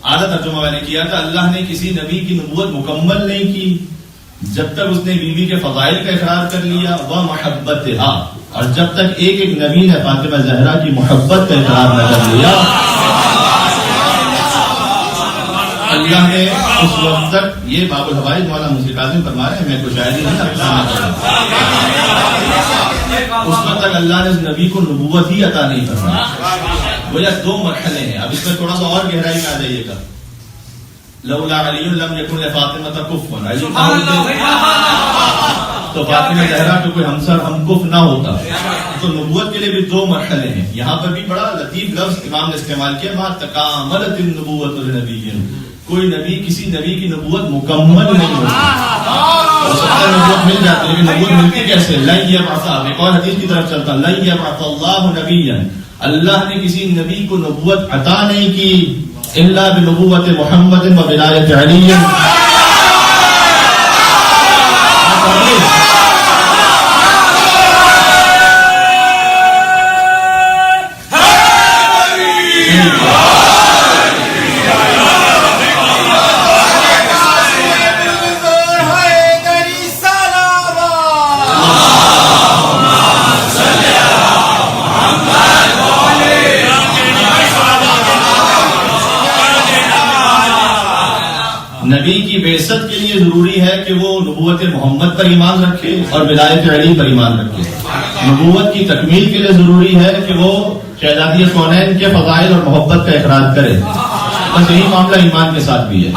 آدھا ترجمہ میں نے کیا تھا، اللہ نے کسی نبی کی نبوت مکمل نہیں کی جب تک اس نے بیوی کے فضائل کا اقرار کر لیا، وہ محبتہا، اور جب تک ایک ایک نبی نے فاطمہ زہرا کی محبت کا اقرار نہ کر لیا، اللہ نے اس وقت تک، یہ باب الحوائج مولانا مفتی کاظم فرما رہے ہیں، میں کوئی شاعری نہیں اس وقت تک اللہ نے اس نبی کو نبوت ہی عطا نہیں فرمائی۔ وہ یہ دو مرحلے ہیں، اب اس میں تھوڑا سا اور گہرائی میں آ جائیے گا۔ لولا علی لم یکن لفاطمہ کفوا، علی تو فاطمہ زہرا کو کوئی ہمسر ہم کف نہ ہوتا۔ تو نبوت کے لیے بھی دو مرحلے ہیں۔ یہاں پر بھی بڑا لطیف لفظ امام نے استعمال کیا، ما تکاملت النبوۃ لنبی، کوئی نبی کسی نبی کی نبوت مکمل نہیں ہوتی، نبوت مل جاتی لیکن نبوت ملتی کیسے؟ لن یبعث، ایک اور حدیث کی طرف چلتا، لن یبعث اللہ نبیا، اللہ نے کسی نبی کو نبوت عطا نہیں کی الا بنبوت محمد و ولایت علی۔ نبی کی بعثت کے لیے ضروری ہے کہ وہ نبوت محمد پر ایمان رکھے اور ولایت علی پر ایمان رکھے۔ نبوت کی تکمیل کے لیے ضروری ہے کہ وہ شہزادی کونین کے فضائل اور محبت کا اقرار کرے۔ بس یہی معاملہ ایمان کے ساتھ بھی ہے۔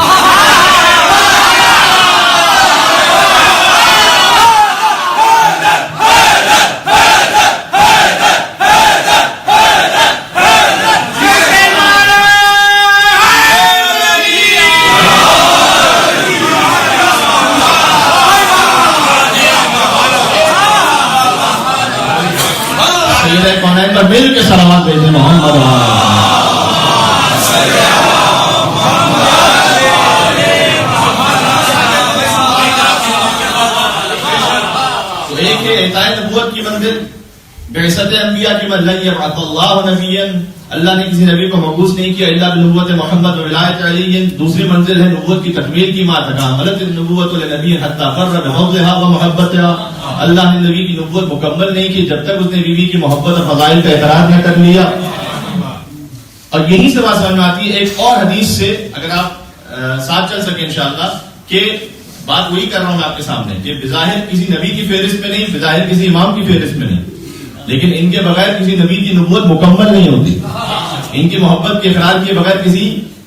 مل کے سلامات بھیجیں محمد۔ تو ایک ہے اعطائے نبوت کی منزل، بعثت انبیاء کی منزل، لن یبعث اللہ نبیا، اللہ نے کسی نبی کو مبعوث نہیں کیا الا بنبوت محمد و ولایت علی۔ دوسری منزل ہے نبوت کی تکمیل کی، ما تکاملت النبوۃ لنبی حتی قر بحوضھا و محبتھا، اللہ نے نبی کی نبوت مکمل نہیں کی جب تک اس نے بیوی کی محبت اور فضائل کا اقرار نہ کر لیا۔ اور یہی سے بات سمجھ میں آتی ہے ایک اور حدیث سے، اگر آپ ساتھ چل سکیں انشاءاللہ، کہ بات وہی کر رہا ہوں میں آپ کے سامنے کہ بظاہر کسی نبی کی فہرست میں نہیں، بظاہر کسی امام کی فہرست میں نہیں، لیکن ان کے بغیر کسی نبی کی نبوت مکمل نہیں ہوتی، ان کی محبت کے اقرار کے بغیر کسی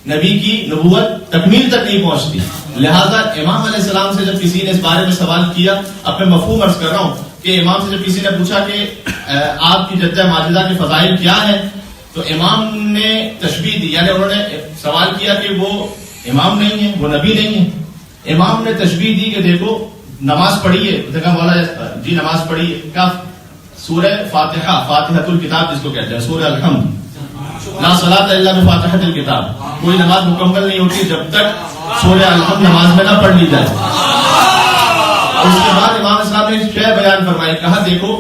نبی کی نبوت تکمیل تک نہیں پہنچتی۔ لہذا امام علیہ السلام سے جب کسی نے اس بارے میں سوال کیا، اب میں مفہوم عرض کر رہا ہوں کہ امام سے جب کسی نے پوچھا کہ آپ کی جدہ ماجدہ کے فضائل کیا ہیں، تو امام نے تشبیہ دی، یعنی انہوں نے سوال کیا کہ وہ امام نہیں ہے، وہ نبی نہیں ہے۔ امام نے تشبیہ دی کہ دیکھو نماز پڑھی ہے، دیکھا مولا جی نماز پڑھی ہے، کیا سورہ فاتحہ، فاتحۃ الکتاب جس کو کہتے ہیں، سورہ الحمد، لا صلاۃ الا بفاتحۃ الکتاب، کوئی نماز مکمل نہیں ہوتی جب تک سورہ الحمد نماز میں نہ پڑھ لی جائے۔ اس کے بعد امام اسلام نے شے بیان فرمائی، کہا دیکھو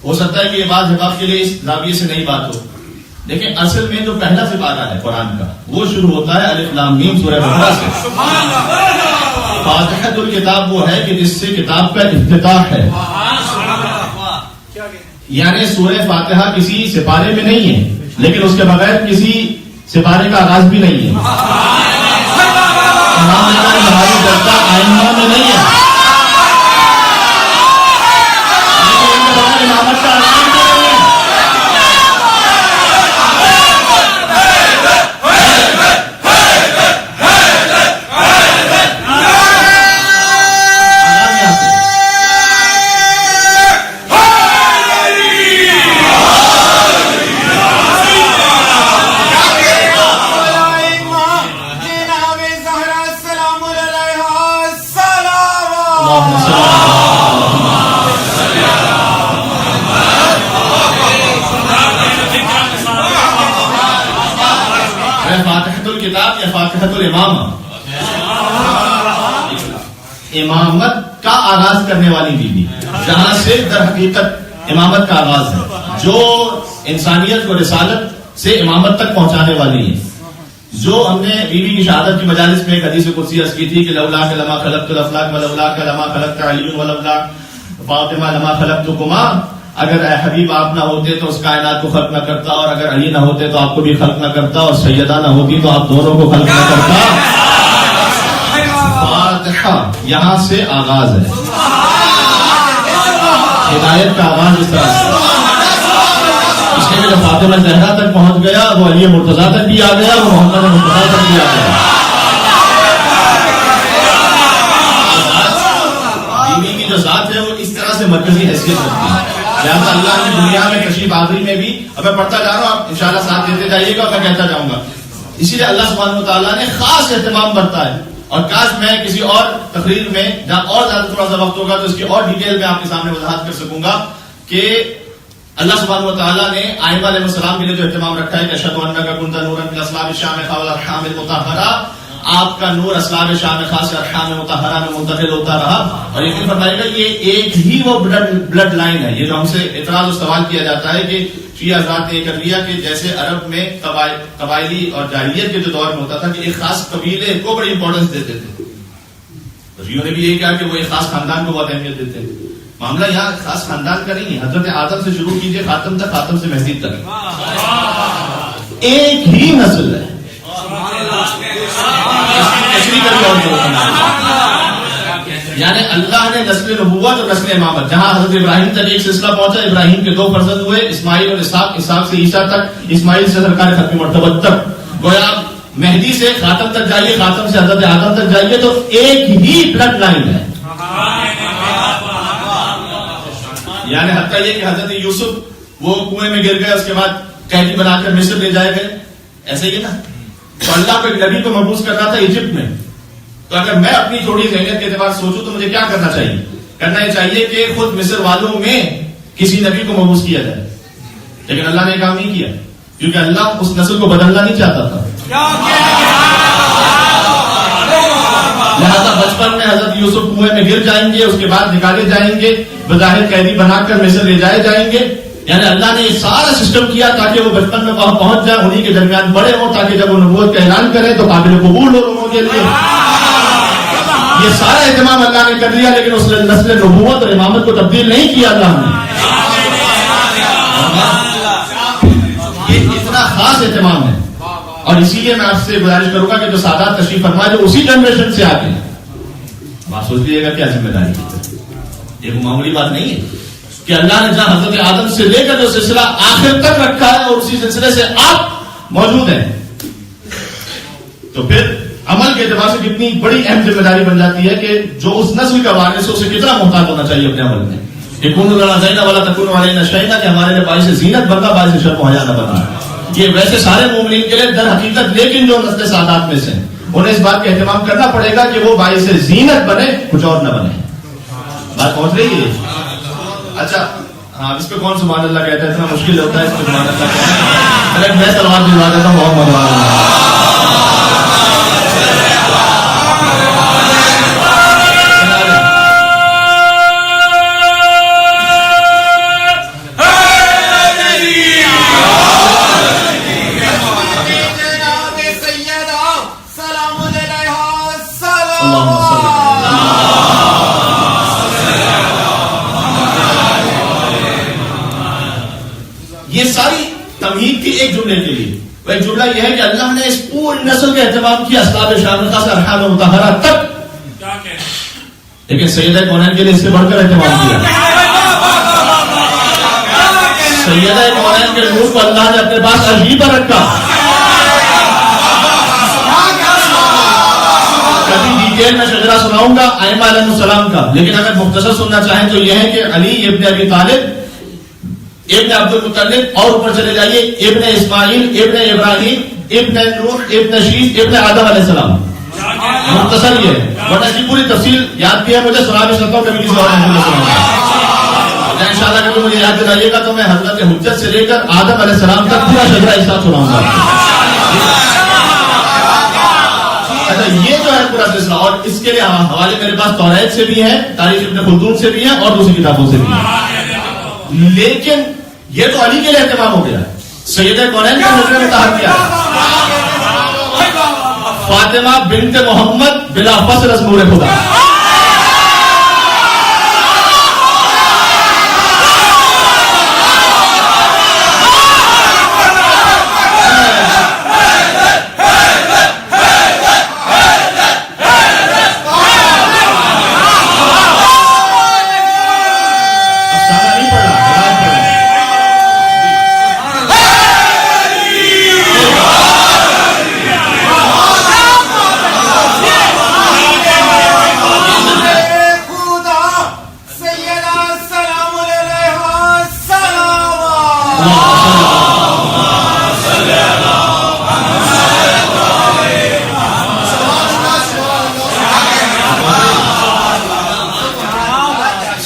ہو سکتا ہے کہ یہ بات جواب کے لیے اس زاویے سے نہیں بات ہو، لیکن اصل میں جو پہلا سپارہ ہے قرآن کا وہ شروع ہوتا ہے الف لام میم سورہ بقرہ سے۔ فاتحۃ الکتاب وہ ہے کہ جس سے کتاب کا افتتاح ہے، یعنی سورہ فاتحہ کسی سپارے میں نہیں ہے لیکن اس کے بغیر کسی سپارے کا آغاز بھی نہیں ہے۔ ہماری جلسہ آئندہ میں نہیں ہے، امامت کا آغاز بھی نہیں ہے۔ فاتحۃ الامامہ، امامت کا آغاز کرنے والی بیوی، جہاں سے در حقیقت امامت کا آغاز ہے، جو انسانیت کو رسالت سے امامت تک پہنچانے والی ہے۔ جو ہم نے بیوی کی شہادت کی مجالس میں ایک حدیث قدسی عرض کی تھی کہ لولا کہ لما خلقت الافلاک ولولا کہ لما خلقت علی ولولا فاطمہ لما خلقتکما، اگر اے حبیب آپ نہ ہوتے تو اس کائنات کو خلق نہ کرتا، اور اگر علی نہ ہوتے تو آپ کو بھی خلق نہ کرتا، اور سیدہ نہ ہوتی تو آپ دونوں کو خلق نہ کرتا. فاتحہ یہاں سے آغاز ہے، ہدایت کا آغاز اس طرح سے. اس لیے جب فاطمہ زہرا تک پہنچ گیا، وہ علی مرتضیٰ تک بھی آ گیا، وہ محمد مصطفیٰ تک بھی آ گیا. بیوی کی جو ذات ہے وہ اس طرح سے مرکزی حیثیت رکھتی ہے. لہٰذا اللہ کی دنیا میں تشریف آوری میں بھی، اب میں پڑھتا جا رہا ہوں، آپ انشاءاللہ ساتھ دیتے جائیے گا اور میں کہتا جاؤں گا. اسی لیے اللہ سبحانہ و تعالیٰ نے خاص اہتمام برتا ہے. اور کاش میں کسی اور تقریر میں جہاں اور زیادہ تھوڑا سا وقت ہوگا تو اس کی اور ڈیٹیل میں آپ کے سامنے وضاحت کر سکوں گا کہ اللہ سبحانہ و تعالیٰ نے آئمہ علیہ السلام کے لیے جو اہتمام رکھا ہے کہ اشہد انک کنت نورا من اصلاب الشامخہ والارحام المطہرہ، آپ کا نور اسلاب شامخہ سے ارحام مطہرہ میں منتقل ہوتا رہا. اور یقین فرمائیے گا یہ ایک ہی وہ بلڈ لائن ہے. یہ جو ہم سے اعتراض و سوال کیا جاتا ہے کہ شیعہ حضرات نے یہ کر لیا کہ جیسے عرب میں قبائلی اور جاہلیت کے جو دور میں ہوتا تھا کہ ایک خاص قبیلے کو بڑی امپورٹنس دیتے تھے، شیعوں نے بھی یہ کہا کہ وہ ایک خاص خاندان کو بہت اہمیت دیتے ہیں. معاملہ یہاں خاص خاندان کا نہیں ہے. حضرت آدم سے شروع کیجئے خاتم تک، خاتم سے مہدی تک ایک ہی نسل ہے. یعنی اللہ نے نسل نبوت اور نسل امامت، جہاں حضرت ابراہیم تک ایک سلسلہ پہنچا، ابراہیم کے 2 فرزند ہوئے، اسماعیل اور اسحاق، اسحاق سے عیسیٰ تک، اسماعیل سے سرکار ختم مرتبہ تک. گویا مہدی سے خاتم تک جائیے، خاتم سے حضرت آدم تک جائیے تو ایک ہی بلڈ لائن ہے. یعنی حتیٰ یہ کہ حضرت یوسف وہ کنویں میں گر گئے، اس کے بعد قیدی بنا کر مصر لے جائے گئے، ایسے ہی نا. تو اللہ کو ایک نبی کو مبعوث کرنا تھا ایجپٹ میں. تو اگر میں اپنی تھوڑی ذہنیت کے اعتبار سے سوچوں تو مجھے کیا کرنا چاہیے؟ کرنا یہ چاہیے کہ خود مصر والوں میں کسی نبی کو مبعوث کیا جائے. لیکن اللہ نے کام نہیں کیا، کیونکہ اللہ اس نسل کو بدلنا نہیں چاہتا تھا. لہذا بچپن میں حضرت یوسف کنویں میں گر جائیں گے، اس کے بعد نکالے جائیں گے، بظاہر قیدی بنا کر مصر لے جائے جائیں گے. یعنی اللہ نے یہ سارا سسٹم کیا تاکہ وہ بچپن میں وہاں پہنچ جائیں، انہی کے درمیان بڑے ہوں، تاکہ جب وہ نبوت کا اعلان کریں تو قابل قبول ہو لوگوں کے لیے. یہ سارا اہتمام اللہ نے کر لیا، لیکن اس نسل نبوت اور امامت کو تبدیل نہیں کیا اللہ نے. یہ اتنا خاص اہتمام ہے. اور اسی لیے میں آپ سے گزارش کروں گا کہ جو سادات تشریف فرما جو اسی جنریشن سے آتے ہیں، آپ سوچ لیجیے گا کیا ذمہ داری ہے. یہ کوئی معمولی بات نہیں ہے کہ اللہ نے جہاں حضرت آدم سے لے کر جو سلسلہ آخر تک رکھا ہے اور اسی سلسلے سے آپ موجود ہیں، تو پھر عمل کے اعتبار سے کتنی بڑی اہم ذمہ داری بن جاتی ہے کہ جو اس نسل کا وارث ہے اسے کتنا محتاط ہونا چاہیے اپنے عمل میں. کہ کن لنا زینا والا تکن علینا شیئا، کہ ہمارے لیے باعث زینت بننا، باعث شرم و حیا نہ بننا. یہ ویسے سارے مومنین کے لیے در حقیقت، لیکن جو نسل سادات میں سے انہیں اس بات کا اہتمام کرنا پڑے گا کہ وہ باعث زینت بنے، کچھ اور نہ بنے. بات پہنچ رہی ہے؟ اچھا ہاں، اس پہ کون سبحان اللہ کہتا ہے؟ اتنا مشکل ہوتا ہے اس پہ سبحان اللہ کہنا. ارے میں سلوات دلوا دیتا ہوں، بہت مزہ آ رہا ہے. یہ ساری تمہید کی ایک جملے کے لیے. وہ ایک جملہ یہ ہے کہ اللہ نے اس پوری نسل کا اہتمام کیا اسلاب شامخہ سے ارحام مطہرہ تک، لیکن سیدہ کونین کے لیے اس سے بڑھ کر اہتمام کیا. سیدہ کونین کے نور کو اللہ نے اپنے پاس عجیب پر رکھا. کبھی ڈیٹیل میں شجرہ سناؤں گا ائمہ علیہ السلام کا، لیکن اگر مختصر سننا چاہیں تو یہ ہے کہ علی ابن ابی طالب، ابن عبد المطلب، اور اوپر چلے جائیے ابن اسماعیل، ابن ابراہیم، ابن نوح، ابن شیث، ابن آدم علیہ السلام. مختصر یہ ہے، ورنہ اس کی پوری تفصیل یاد بھی ہے مجھے، سنا بھی سکتا ہوں، کبھی کسی اور نے انشاءاللہ کبھی مجھے یاد دلائیے گا تو میں حضرت حجت سے لے کر آدم علیہ السلام تک پورا شجرہ ایک ساتھ سناؤں گا. اچھا یہ جو ہے پورا سلسلہ، اور اس کے لیے حوالے میرے پاس توریت سے بھی ہیں، تاریخ ابن خلدون سے بھی ہیں، اور دوسری کتابوں سے بھی ہیں. لیکن یہ تو علی کے لیے اہتمام ہو گیا، سیدہ کونین کا نظر میں طاہر کیا ہے. فاطمہ بنت محمد بلا فصل از نور خدا.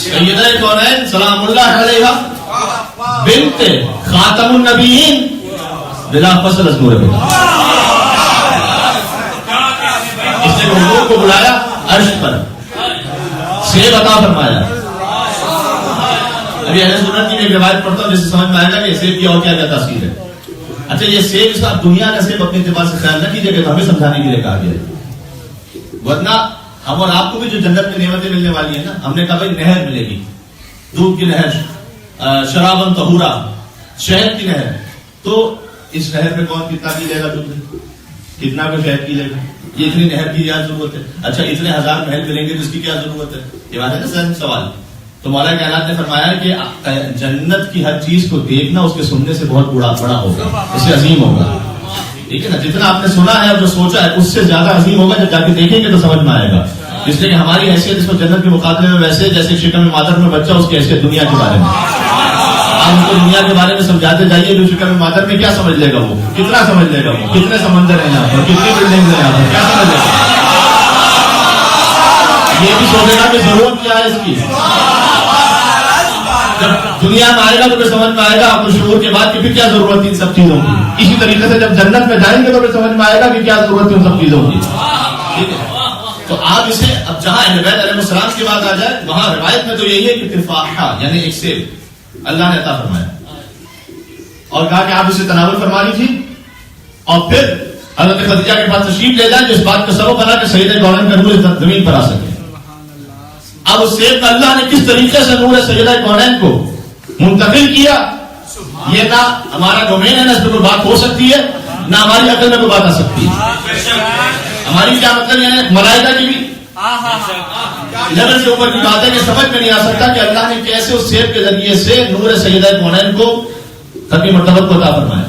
سیدہ کونین سلام اللہ علیہ بنت خاتم النبیین بلا فصل از نور خدا. اس نے حضور کو بلایا عرش پر، سیب عطا فرمایا. ابھی اہل سنت کی ایک روایت پڑھتا ہوں جس سے سمجھ میں آئے گا کہ سیب کی اور کیا کیا تاثیر ہے. اچھا یہ سیب اس کا دنیا کا سیب اپنے اعتبار سے خیال نہ کیجیے گا، تو ہمیں سمجھانے کے لیے کہا گیا ہے. ورنہ ہم اور آپ کو بھی جو جنت میں نعمتیں ملنے والی ہیں نا، ہم نے کہا بھائی نہر ملے گی، دودھ کی نہر، شرابن طہورا، شہد کی نہر. تو اس نہر میں کون کتنا پی لے گا دودھ، کتنا کو شہد پی لے گا؟ یہ اتنی نہر کی کیا ضرورت ہے؟ اچھا اتنے ہزار محل ملیں گے تو اس کی کیا ضرورت ہے؟ یہ بات ہے نا سر سوال. تو مولا کائنات نے فرمایا کہ جنت کی ہر چیز کو دیکھنا اس کے سننے سے بہت بڑا ہوگا، اس سے عظیم ہوگا. ٹھیک ہے نا، جتنا آپ نے سنا ہے اور جو سوچا ہے اس سے زیادہ عظیم ہوگا. جب جا کے دیکھیں گے تو سمجھ میں آئے گا. اس لیے کہ ہماری حیثیت اس کو جنت کے مقابلے میں ویسے جیسے شکم مادر میں بچہ اس کی حیثیت دنیا کے بارے میں. آپ ان کو دنیا کے بارے میں سمجھاتے جائیے، جو شکم مادر میں کیا سمجھ لے گا وہ، کتنا سمجھ لے گا وہ، کتنے سمندر ہیں یہاں پر، کتنی بلڈنگ ہیں یہاں پر، کیا سمجھ لے گا. یہ بھی سوچے گا کہ ضرورت کیا ہے اس کی. جب دنیا میں آئے گا تو پھر سمجھ میں آئے گا آپ کو شعور کے بعد کہ پھر کیا ضرورت ہے ان سب چیزوں کی. اسی طریقے سے جب جنت میں جائیں گے تو پھر سمجھ میں آئے گا کہ کیا ضرورت ہے ان سب چیزوں کی. ٹھیک ہے، تو آپ اسے اب جہاں اہل بیت علیہ السلام کی بات آ جائے وہاں روایت میں تو یہی ہے کہ تفاحہ یعنی ایک سیب اللہ نے عطا فرمایا اور کہا کہ آپ اسے تناول فرما لیجیے اور پھر حضرت خدیجہ کے پاس تشریف لے جائیں جو اس بات کا سبب بنا کہ سیدہ کونین کا نور زمین پر آ سکے. اب اس سیب میں اللہ نے کس طریقے سے نور سیدہ کونین کو منتقل کیا، یہ نہ ہمارا ڈومین ہے، نہ اس پہ کوئی بات ہو سکتی ہے، نہ ہماری عقل میں کوئی بات آ سکتی ہے. ہماری کیا مطلب یہ ہے ملائکہ کی بھی لیول سے اوپر کی بات ہے کہ سمجھ میں نہیں آ سکتا کہ اللہ نے کیسے اس سیب کے ذریعے سے نور سیدہ کونین کو ختم مرتبت کو عطا فرمایا.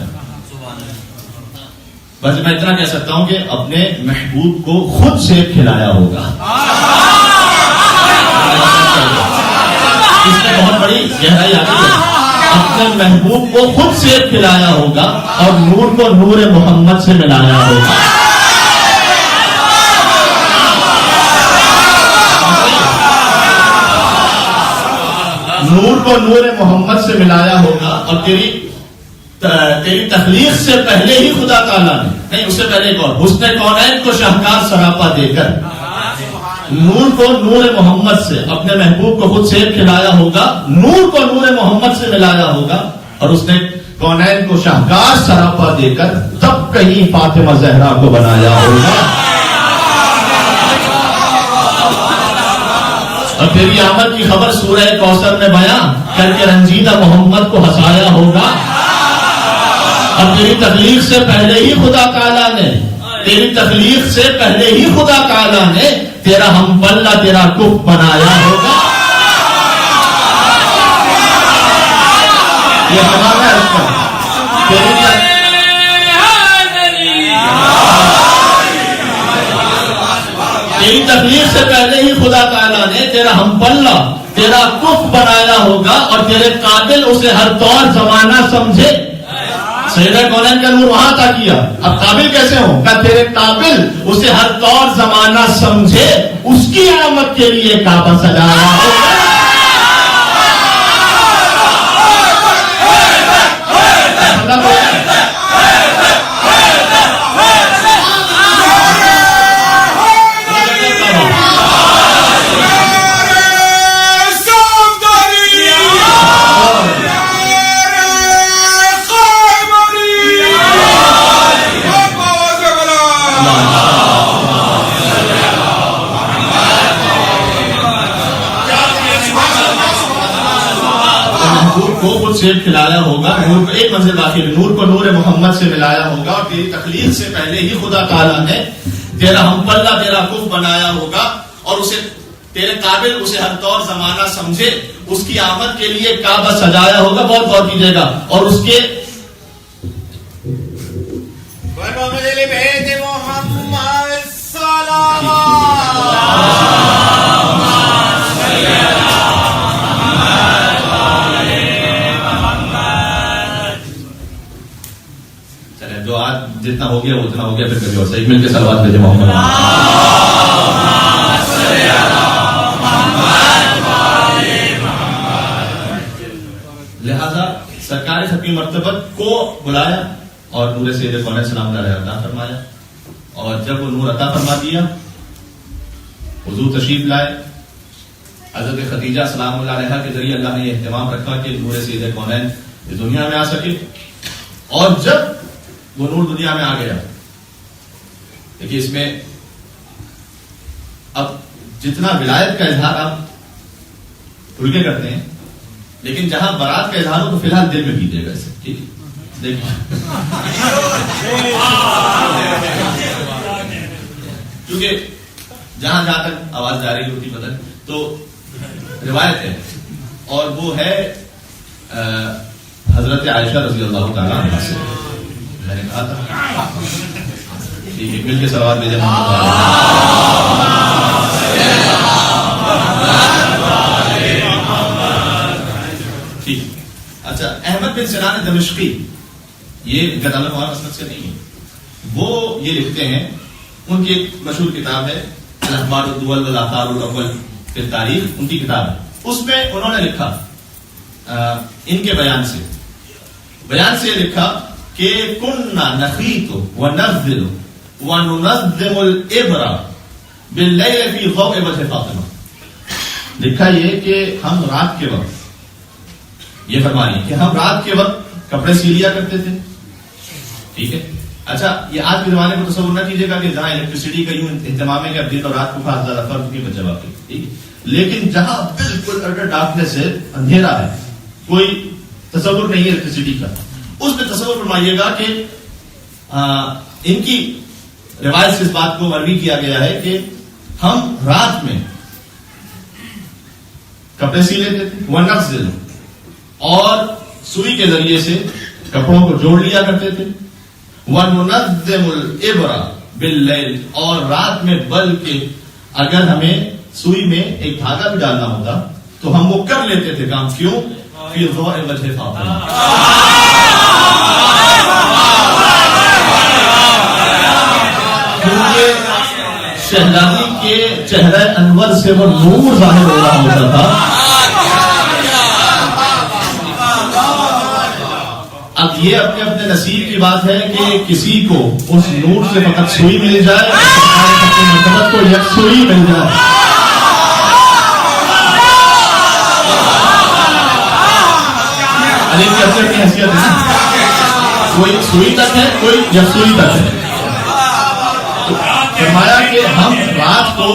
بس میں اتنا کہہ سکتا ہوں کہ اپنے محبوب کو خود سیب کھلایا ہوگا. اس میں بہت بڑی گہرائی آتی ہے. اپنے محبوب کو خود سیب کھلایا ہوگا اور نور کو نور محمد سے ملایا ہوگا. نور کو نور محمد سے ملایا ہوگا اور تیری تخلیق سے پہلے ہی خدا تعالیٰ نے، نہیں اس سے پہلے ایک اور، حسن کونین کو شاہکار سراپا دے کر نور کو نور محمد سے اپنے محبوب کو خود سیب کھلایا ہوگا، نور کو نور محمد سے ملایا ہوگا اور اس نے کونین کو شاہکار سراپا دے کر تب کہیں فاطمہ زہرا کو بنایا ہوگا. اور تیری آمد کی خبر سورہ کوثر میں بیان کر کے رنجیدہ محمد کو ہنسایا ہوگا. اور تیری تخلیق سے پہلے ہی خدا تعالیٰ نے، تیری تخلیق سے پہلے ہی خدا تعالیٰ نے تیرا ہم پلہ تیرا کف بنایا ہوگا. یہ ہمارا تیری تخلیق سے پہلے ہی خدا تعالیٰ نے تیرا ہم پلہ تیرا کف بنایا ہوگا اور تیرے قابل اسے ہر طور زمانہ سمجھے. سیدہ کونین کا نور وہاں عطا کیا، اب قابل کیسے ہوں؟ کہ تیرے قابل اسے ہر طور زمانہ سمجھے، اس کی آمد کے لیے کعبہ سجایا ہوگا. کو خود سیب کھلایا ہوگا، نور کو ایک منزل باقی ہے، نور کو نور محمد سے ملایا ہوگا، اور تیری تخلیق سے پہلے ہی خدا تعالیٰ نے تیرا ہم پلہ تیرا کف بنایا ہوگا، اور اسے تیرے قابل اسے ہر طور زمانہ سمجھے، اس کی آمد کے لیے کعبہ سجایا ہوگا. بہت غور کیجیے گا. اور اس کے چلے جو آج جتنا ہو گیا اتنا ہو گیا، پھر کبھی اور صحیح مل کے صلوات بھیجے محمد. لہذا سرکار ختمی مرتبت کو بلایا اور نور سید کونین سلام علیہ عطا فرمایا، اور جب وہ نور عطا فرما دیا حضور تشریف لائے. حضرت خدیجہ سلام اللہ علیہ کے ذریعے اللہ نے یہ اہتمام رکھا کہ نور سید کونین اس دنیا میں آ سکے. اور جب وہ نور دنیا میں آ گیا، دیکھیے اس میں اب جتنا ولایت کا اظہار آپ کھل کے کرتے ہیں، لیکن جہاں برات کا اظہار ہو تو فی الحال دل میں کیجیے گا اسے. ٹھیک ہے، دیکھیے کیونکہ جہاں جہاں تک آواز جا رہی ہوتی بدل تو روایت ہے، اور وہ ہے حضرت عائشہ رضی اللہ تعالیٰ عنہ سے. میں نے کہا تھا ٹھیک ہے، مل کے صلوات بھیجے. ٹھیک. اچھا، احمد بن سنان دمشقی، یہ گدامت ہمارا مسلک سے نہیں ہے، وہ یہ لکھتے ہیں، ان کی ایک مشہور کتاب ہے الاخبار الدول والاثار الاول فی التاریخ، ان کی کتاب ہے. اس میں انہوں نے لکھا ان کے بیان سے یہ لکھا کہ کننا نخیط ونزل وننظم الابر باللیل فی ضوء وجه فاطمہ. لکھا یہ کہ ہم رات کے وقت، یہ فرما رہی کہ ہم رات کے وقت کپڑے سی لیا کرتے تھے. ٹھیک ہے. اچھا، یہ آج کے زمانے کو تصور نہ کیجیے گا کہ جہاں الیکٹریسٹی کا یوں اہتمام ہے کہ اب دن اور رات کو خاص زیادہ فرق نہیں بچا واقعی. ٹھیک ہے، لیکن جہاں بالکل اٹر ڈارکنیس ہے، اندھیرا ہے، کوئی تصور نہیں ہے الیکٹریسٹی کا، اس میں تصور فرمائیے گا کہ ان کی روایت سے اس بات کو مروی کیا گیا ہے کہ ہم رات میں کپڑے سی لیتے تھے، ونغسل، اور سوئی کے ذریعے سے کپڑوں کو جوڑ لیا کرتے تھے، وَنُنَظِّمُ الْإِبْرَ بِاللَّيْلِ، اور رات میں بلکہ اگر ہمیں سوئی میں ایک دھاگا بھی ڈالنا ہوتا تو ہم وہ کر لیتے تھے کام. کیوں؟ فِي ضوء وجه فاطمہ، کیونکہ شہزادی کے چہرہ انور سے وہ نور ظاہر ہو رہا ہوتا تھا. اب یہ اپنے اپنے نصیب کی بات ہے کہ کسی کو اس نور سے فقط سوئی مل جائے اور اپنی مرتبت کو یک سوئی مل جائے. علی کی اپنی اپنی حیثیت ہے، کوئی سوئی تک ہے، کوئی یک سوئی تک ہے. فرمایا کہ ہم رات کو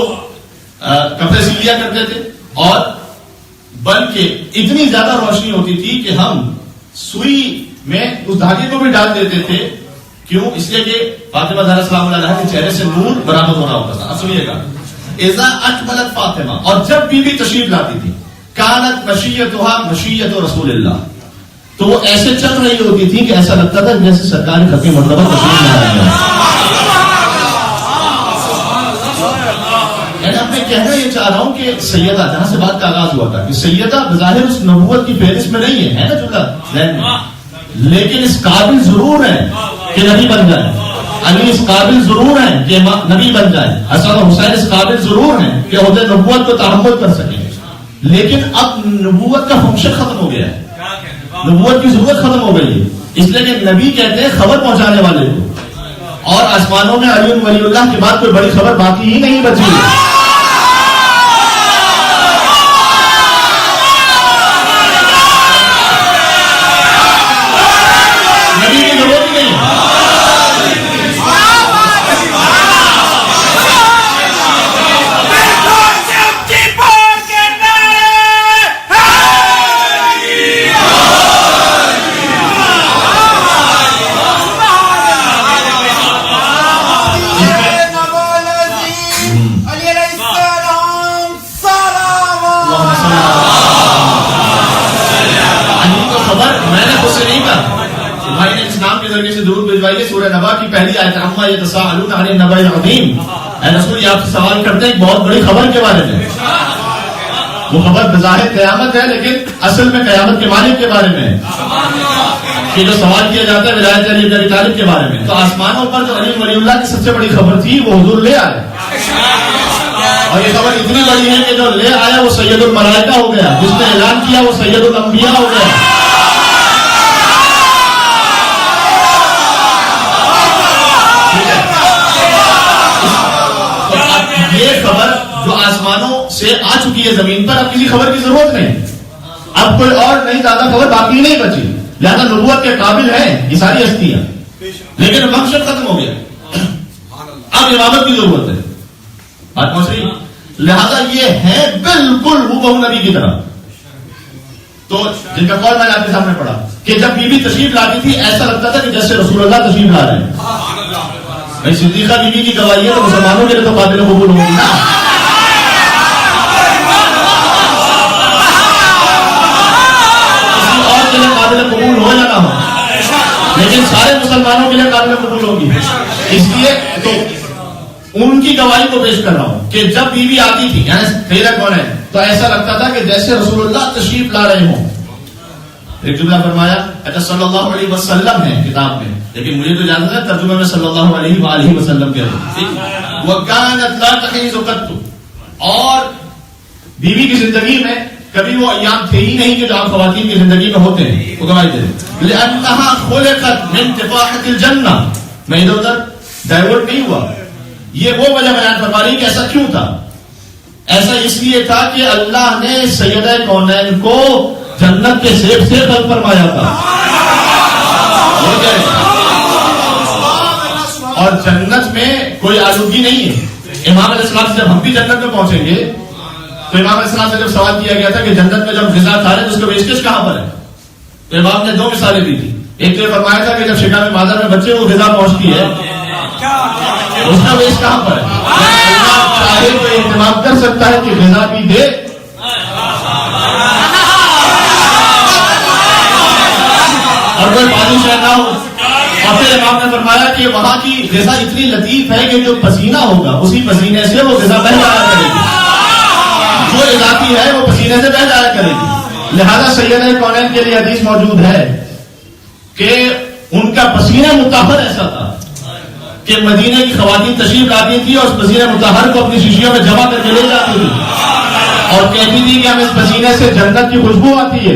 کپڑے سی لیا کرتے تھے، اور بلکہ اتنی زیادہ روشنی ہوتی تھی کہ ہم سوئی میں اس دھاگے کو بھی ڈال دیتے تھے. کیوں؟ اس لیے کہ فاطمہ زہرا سلام اللہ علیہا کے چہرے سے نور برآمد ہو رہا ہوتا تھا. اب سنیے گا، اذا اقبلت فاطمہ، اور جب بی بی تشریف لاتی تھی، کانت مشیتها مشیت رسول اللہ، تو وہ ایسے چل رہی ہوتی تھی کہ ایسا لگتا تھا جیسے سرکار ختمی مرتبہ تشریف لا رہی ہے. میں کہنا یہ چاہ رہا ہوں کہ سیدہ، جہاں سے بات کا آغاز ہوا تھا کہ سیدہ بظاہر اس نبوت کی فہرست میں نہیں ہے نا جملہ ذہن میں، لیکن اس قابل ضرور ہے کہ نبی بن جائے. علی اس قابل ضرور ہے کہ نبی بن جائے. حسن اور حسین اس قابل ضرور ہیں کہ عہدے نبوت کو تحمل کر سکیں. لیکن اب نبوت کا فنکشن ختم ہو گیا ہے، نبوت کی ضرورت ختم ہو گئی ہے. اس لیے کہ نبی کہتے ہیں خبر پہنچانے والے کو، اور آسمانوں میں علی ولی اللہ کے بعد کوئی بڑی خبر باقی ہی نہیں بچی. کی پہلی آیت عما یتساءلون عن النبأ العظیم. اے رسول یہ آپ سے سوال کرتے ہیں ایک بہت بڑی خبر کے بارے میں. وہ خبر بظاہر قیامت ہے لیکن اصل میں قیامت کے مالک کے بارے میں ہے. کہ جو سوال کیا جاتا ہے ولایت علی بن ابی طالب کے بارے میں, تو آسمانوں پر جو علی ولی اللہ کی سب سے بڑی خبر تھی وہ حضور لے آئے. اور یہ خبر اتنی بڑی ہے کہ جو لے آیا وہ سید الملائکہ ہو گیا, جس نے اعلان کیا وہ سید الانبیاء ہو گیا. یہ خبر جو آسمانوں سے آ چکی ہے زمین پر, اب کسی خبر کی ضرورت نہیں. اب کوئی اور نئی زیادہ خبر باقی نہیں بچی, لہذا نبوت کے قابل ہیں یہ ساری ہستیاں, لیکن مقصد ختم ہو گیا. اب امامت کی ضرورت ہے. بات پہنچ رہی. لہذا یہ ہے بالکل ہو نبی کی طرح. تو جن کا قول میں نے آپ کے سامنے پڑھا کہ جب بی بی تشریف لاتی تھی ایسا لگتا تھا کہ جیسے رسول اللہ تشریف لا رہے ہیں. بھائی صدیقہ بی بی کی گواہی ہے تو مسلمانوں کے لیے تو قابل قبول ہوگی نا. کسی اور کے لیے قابل قبول ہو یا نہ ہو, لیکن سارے مسلمانوں کے لیے قابل قبول ہوگی. اس لیے تو ان کی گواہی کو پیش کر رہا ہوں کہ جب بیوی آتی تھی یعنی خیرہ کون ہے تو ایسا لگتا تھا کہ جیسے رسول اللہ تشریف لا رہے ہوں. ایک جملہ فرمایا صلی اللہ علیہ وسلم ہے کتاب میں, لیکن مجھے تو اجازت ہے ترجمے میں صلی اللہ علیہ وآلہ وسلم کہہ دوں. وَكَانَتْ لَا تَحِيزُ قَطُّ, اور بیوی کی زندگی میں کبھی وہ ایام تھے ہی نہیں کہ جو آپ خواتین کی زندگی میں ہوتے ہیں. وہ گواہی دے لِأَنَّهَا خُلِقَتْ مِنْ تِفَاحَةِ الْجَنَّةِ. میں ادھر ادھر ڈائیورٹ نہیں ہوا. یہ وہ وجہ بیان فرما رہی کہ ایسا کیوں تھا. ایسا اس لیے تھا کہ اللہ نے سیدہ کونین کو جنت کے سیب سے خلق فرمایا تھا. اور جنت میں کوئی آلودگی نہیں ہے. امام علیہ السلام سے جب ہم بھی جنت میں پہنچیں گے تو امام علیہ السلام سے جب سوال کیا گیا تھا کہ جنت میں جب غذا کھا رہے ہیں تو اس کا ویسٹیج کہاں پر ہے, تو امام نے دو مثالیں دی تھی. ایک تو یہ فرمایا تھا کہ جب شکم مادر میں بچے کو غذا پہنچتی ہے اس کا ویسٹ کہاں پر ہے. اللہ چاہے تو اہتمام کر سکتا ہے کہ غذا بھی دے, اور کوئی پانی شاید نہ ہو. اور پھر امام نے فرمایا کہ وہاں کی غذا اتنی لطیف ہے کہ جو پسینہ ہوگا اسی پسینے سے وہ غذا بہ جایا کرے گی, جو اضافی ہے وہ پسینے سے بہ جایا کرے گی. لہذا سیدہ کونین کے لیے حدیث موجود ہے کہ ان کا پسینہ مطہر ایسا تھا کہ مدینے کی خواتین تشریف لاتی تھی اور اس پسینہ مطہر کو اپنی شیشیوں میں جمع کر کے لے جاتی تھی اور کہتی تھی کہ ہم اس پسینے سے جنت کی خوشبو آتی ہے.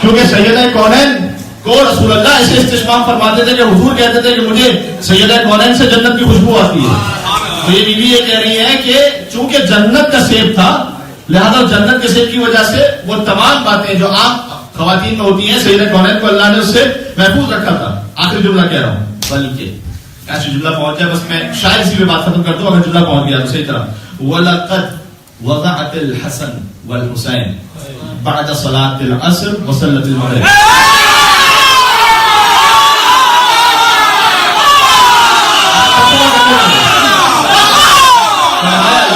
کیونکہ سیدہ کونین کو رسول اللہ ایسے استشمام فرماتے تھے کہ حضور کہتے تھے کہ مجھے سیدہ کونین سے جنت کی خوشبو آتی ہے. تو یہ بیوی یہ کہہ رہی ہے کہ چونکہ جنت کا سیب تھا لہذا جنت کے سیب کی وجہ سے وہ تمام باتیں جو عام خواتین میں ہوتی ہیں سیدہ کونین کو اللہ نے اس سے محفوظ رکھا تھا. آخری جملہ کہہ رہا ہوں بلکہ ایسے جملہ پہنچ جائے, بس میں شاید اسی پہ بات ختم کر دوں. اگر جملہ پہنچ گیا تو صحیح طرح وَلَقَدْ وَضَعَتِ الْحَسَنُ وَالْحُسَيْنُ بَعْدَ صَلَاةِ الْعَصْرِ وَصَلَّتِ الْمَغْرِبِ.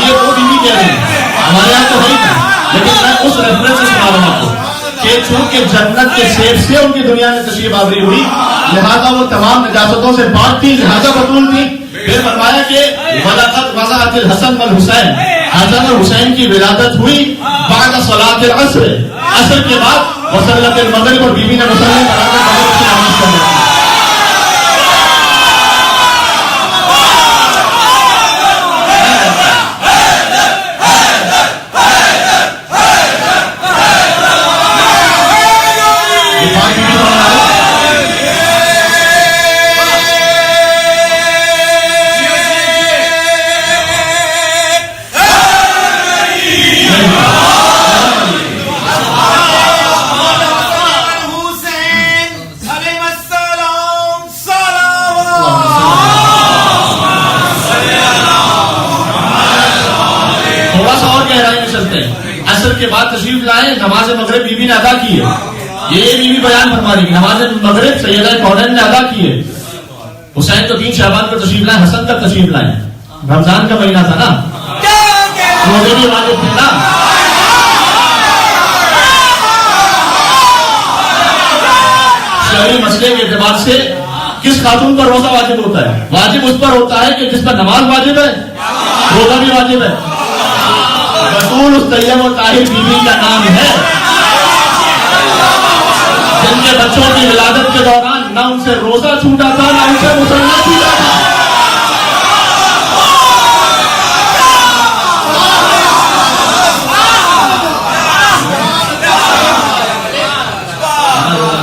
یہ وہ بیوی کہہ رہی ہے, ہمارے یہاں تو نہیں تھا, لیکن میں اس ریفرنس سے سنا رہا ہوں کہ چونکہ جنت کے سیب سے ان کی دنیا میں تشریف آوری ہوئی لہذا وہ تمام نجاستوں سے پاک تھی, لہذا بطول تھی. پھر فرمایا کہ وَلَقَدْ وَضَعَتِ الْحَسَنُ وَالْحُسَيْنُ, حسن اور حسین کی ولادت ہوئی بعد صلاۃ العصر, عصر کے بعد وصلت المغرب, اور بیوی نے مسلم بنا کر مغرب کی نماز پڑھی. عصر کے بعد تشریف لائے, نماز مغرب بیوی نے ادا کی ہے. یہ بیوی بیان فرما رہی ہے نماز مغرب سیدہ کونین نے ادا کی ہے. حسین تو 3 شعبان کو تشریف لائے, حسن تک تشریف لائے. رمضان کا مہینہ تھا نا, روزے بھی واجب تھے نا. شرعی مسئلے کے اعتبار سے کس خاتون پر روزہ واجب ہوتا ہے؟ واجب اس پر ہوتا ہے کہ جس پر نماز واجب ہے، روزہ بھی واجب ہے۔ رسول اس طیب و طاہر بیوی کا نام ہے جن کے بچوں کی ولادت کے دوران نہ ان سے روزہ چھوٹا تھا نہ ان سے مسلمان چھوٹا تھا۔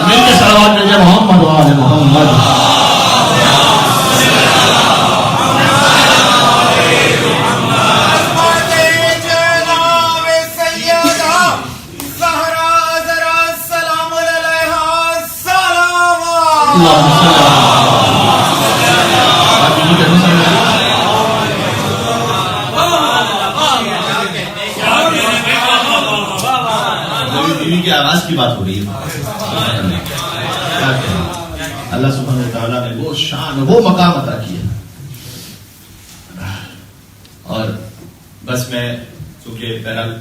مل کے صلوات بھیجے محمد و آل محمد۔ بیوی کی آواز کی بات ہو رہی ہے۔ اللہ سبحانہ و تعالیٰ نے وہ شان وہ مقام عطا کیا، اور بس میں چونکہ بہرحال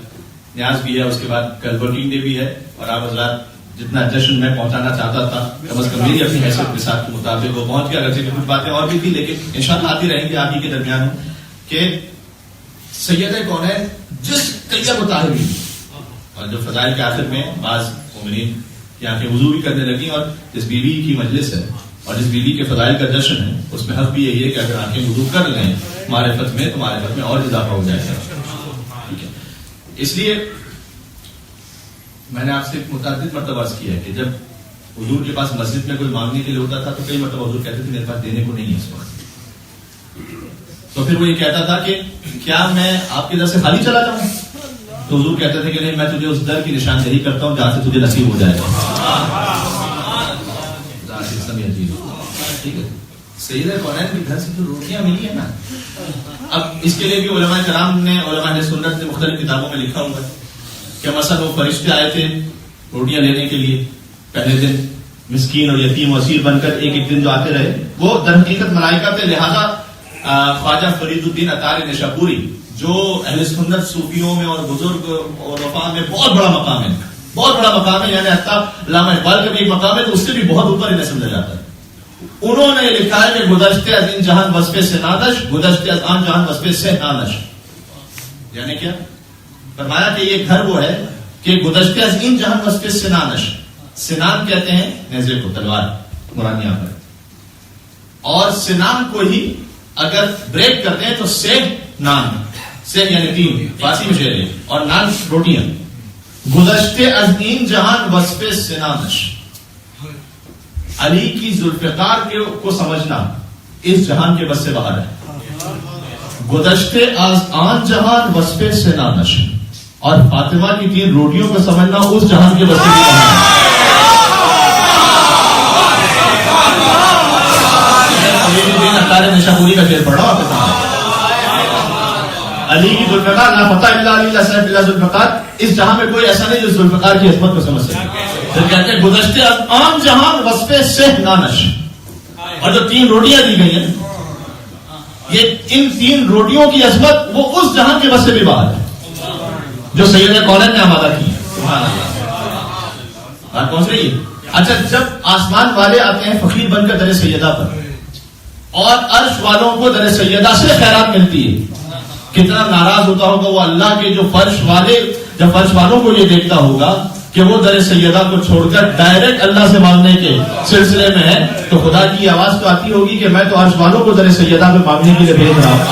نیاز بھی ہے، اس کے بعد کل ورکنگ ڈے بھی ہے، اور آپ حضرات جتنا جشن میں پہنچانا چاہتا تھا کم از کم میری اپنی حیثیت کے ساتھ کے مطابق وہ پہنچ گیا، اگرچہ کچھ باتیں اور بھی تھی لیکن انشاءاللہ آتی رہیں گی آپ ہی کے درمیان، کہ سیدہ کونین جس طیب و طاہر بیوی، اور جو فضائل کے آخر میں بعض مومنین کی آنکھیں وضو بھی کرنے لگی، اور جس بیوی کی مجلس ہے اور جس بیوی کے فضائل کا جشن ہے اس میں حق بھی یہی ہے کہ اگر آنکھیں وضو کر لیں معرفت میں تو معرفت میں اور اضافہ ہو جائے گا۔ ٹھیک ہے، اس لیے میں نے آپ سے متعدد مرتبہ عرض کیا ہے کہ جب حضور کے پاس مسجد میں کوئی مانگنے کے لیے ہوتا تھا تو کئی مرتبہ حضور کہتے تھے میرے پاس دینے کو نہیں ہے اس وقت، تو پھر وہ یہ کہتا تھا کہ کیا میں آپ کے در سے خالی چلا جاؤں؟ تو حضور کہتے تھے کہ نہیں، میں تجھے اس در کی نشاندہی کرتا ہوں جہاں سے تجھے نصیب ہو جائے گا۔ ٹھیک ہے، سیدہ کونین کے گھر سے جو روٹیاں ملی ہیں نا، اب اس کے لیے بھی علماء کرام نے، علماء اہل سنت نے مختلف کتابوں میں لکھا ہوا ہے کہ مثلا وہ فرشتے آئے تھے روٹیاں لینے کے لیے، پہلے دن مسکین اور یتیم و اسیر بن کر ایک ایک دن جو آتے رہے، وہ در حقیقت ملائکہ تھے۔ لہذا خواجہ فرید الدین عطار نشاپوری جو اہل سنت صوفیوں میں اور بزرگ اور وفا میں بہت بڑا مقام ہے، بہت بڑا مقام ہے، یعنی حتیٰ علامہ اقبال کا بھی ایک مقام ہے تو اس سے بھی بہت اوپر انہیں سمجھا جاتا ہے۔ انہوں نے لکھا ہے کہ گزشتے از این جہان وصف سنادش، گزشتے از آن جہان وصف سہنانش، یعنی کیا فرمایا کہ یہ گھر وہ ہے کہ گزشتے از این جہان وصف سنانش، سنان کہتے ہیں نیزے کو، تلوار مراد یہاں پر، اور سنان کو ہی اگر بریک کرتے ہیں تو سہ نان، سہ یعنی تین، فارسی میں شعر ہے، اور نان روٹیاں، گزشتے از این جہان وصف سنانش، علی کی ذوالفقار کو سمجھنا اس جہان کے بس سے باہر ہے، گزشتے از آن جہان وصف سنانش، اور فاطمہ کی تین روٹیوں کو سمجھنا اس جہان کے بس سے باہر ہے۔ نشاپوری کا شعر پڑھا آپ نے، علی کی ذوالفقار لا فتح الا علی لا سیف الا ذوالفقار، اس جہاں میں کوئی ایسا نہیں جو ذوالفقار کی عظمت کو سمجھ سکے۔ پھر کہتے ہیں گزشتے عام جہان وصف سہ نانش، اور جو تین روٹیاں دی گئی ہیں یہ ان تین روٹیوں کی عظمت وہ اس جہان کے بس سے بھی باہر ہے جو سیدہ کونین نے آمادہ کی ہے۔ بات پہنچ رہی ہے؟ اچھا، جب آسمان والے آتے ہیں فقیر بن کر در سیدہ پر، اور عرش والوں کو در سیدہ سے خیرات ملتی ہے، کتنا ناراض ہوتا ہوگا وہ اللہ کے جو فرش والے، جب فرش والوں کو یہ دیکھتا ہوگا کہ وہ در سیدہ کو چھوڑ کر ڈائریکٹ اللہ سے مانگنے کے سلسلے میں ہے، تو خدا کی آواز تو آتی ہوگی کہ میں تو عرش والوں کو در سیدہ پہ مانگنے کے لیے بھیج رہا ہوں،